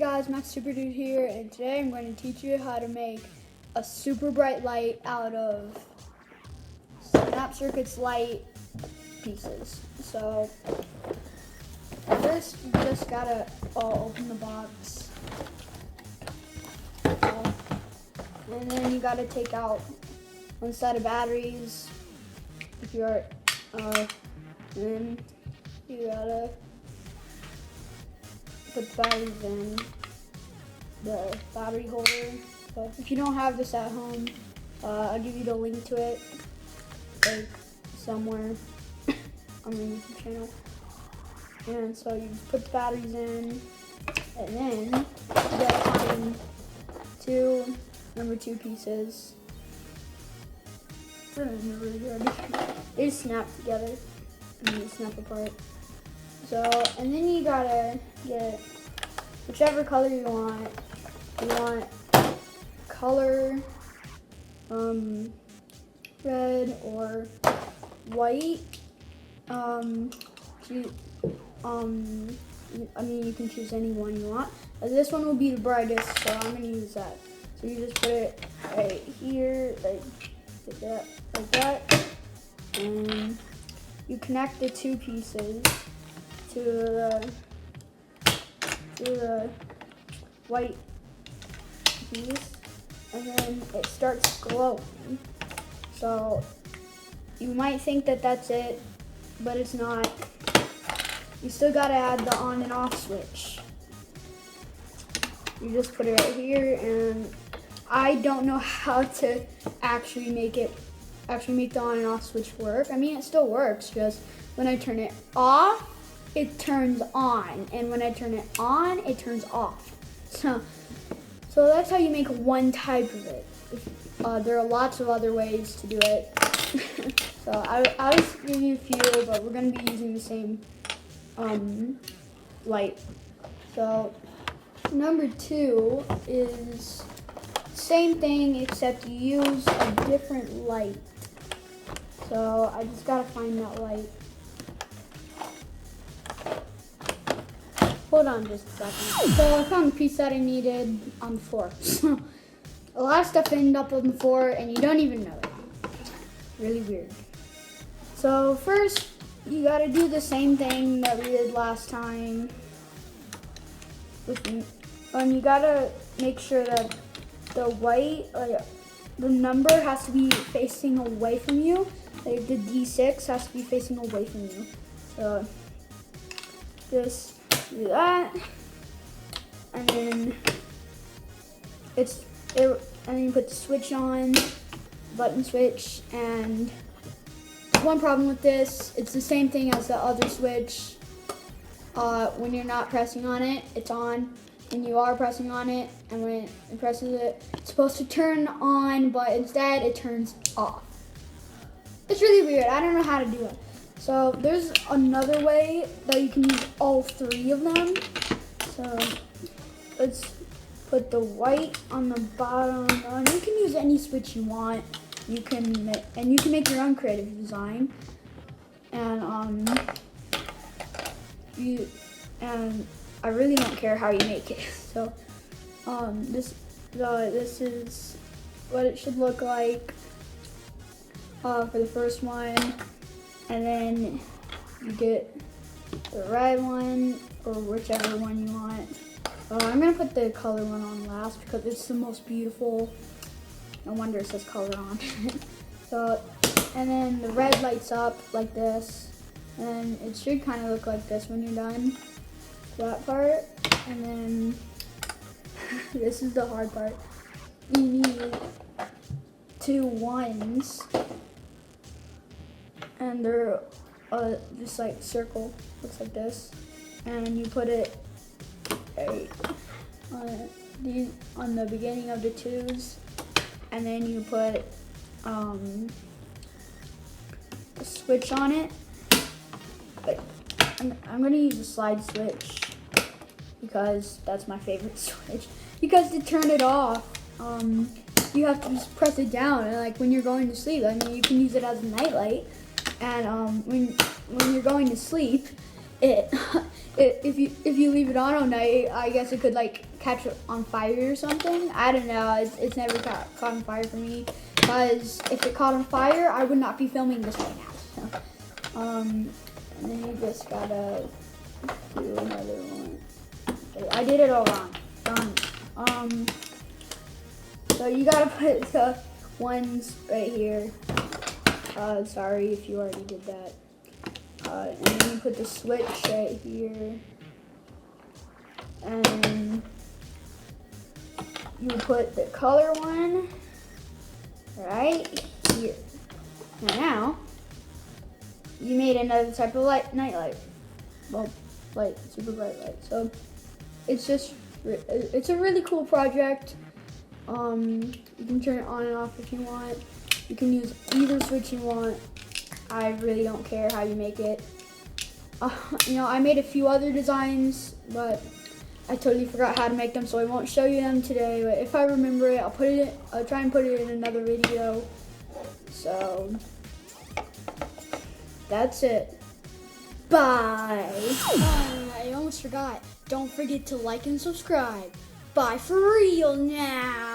guys, Max Super Dude here, and today I'm going to teach you how to make a super bright light out of Snap Circuits light pieces. So first, you just gotta open the box, and then you gotta take out one set of batteries. If you're, then you gotta put the batteries in the battery holder. So if you don't have this at home, I'll give you the link to it, like somewhere on my YouTube channel. And so you put the batteries in, and then you gotta find number two pieces. They just snap together and they snap apart. So, and then you gotta get whichever color you want. You want color red or white. I mean, you can choose any one you want. This one will be the brightest, so I'm gonna use that. So you just put it right here, like that, and you connect the two pieces to the white piece, and then it starts glowing. So you might think that that's it, but it's not. You still gotta add the on and off switch. You just put it right here, and I don't know how to actually make the on and off switch work. I mean, it still works, just when I turn it off, it turns on, and when I turn it on, it turns off. So that's how you make one type of it. There are lots of other ways to do it. So I'll just give you a few, but we're gonna be using the same light. So number two is same thing, except you use a different light. So I just gotta find that light. Hold on just a second. So I found the piece that I needed on the floor. A lot of stuff ended up on the floor and you don't even know it. Really weird. So first, you gotta do the same thing that we did last time. You gotta make sure that the white, the number has to be facing away from you. Like the D6 has to be facing away from you. So just do that, and then and then you put the switch on, button switch, and one problem with this, it's the same thing as the other switch. When you're not pressing on it, it's on. When you are pressing on it, and when it presses it, it's supposed to turn on, but instead it turns off. It's really weird. I don't know how to do it. So there's another way that you can use all three of them. So let's put the white on the bottom. And you can use any switch you want. You can make your own creative design. And I really don't care how you make it. So this is what it should look like for the first one, and then you get the red one or whichever one you want. I'm gonna put the color one on last because it's the most beautiful. No wonder it says color on. So, and then the red lights up like this, and it should kind of look like this when you're done. That part, and then this is the hard part. You need two ones, and they're just like circle, looks like this, and you put it right on the beginning of the twos, and then you put a switch on it. But I'm gonna use a slide switch because that's my favorite switch. Because to turn it off, you have to just press it down, and like when you're going to sleep, I mean, you can use it as a nightlight. And when you're going to sleep, it, if you leave it on all night, I guess it could like catch on fire or something. I don't know. It's never caught on fire for me, because if it caught on fire, I would not be filming this right now. So, and then you just gotta do another one. Okay, I did it all wrong. So you gotta put the ones right here. Sorry if you already did that. And then you put the switch right here. And you put the color one right here. Now, you made another type of night light. Well, light, super bright light. So, it's a really cool project. You can turn it on and off if you want. You can use either switch you want. I really don't care how you make it. I made a few other designs, but I totally forgot how to make them, so I won't show you them today. But if I remember it, I'll try and put it in another video. So that's it. Bye. I almost forgot. Don't forget to like and subscribe. Bye for real now.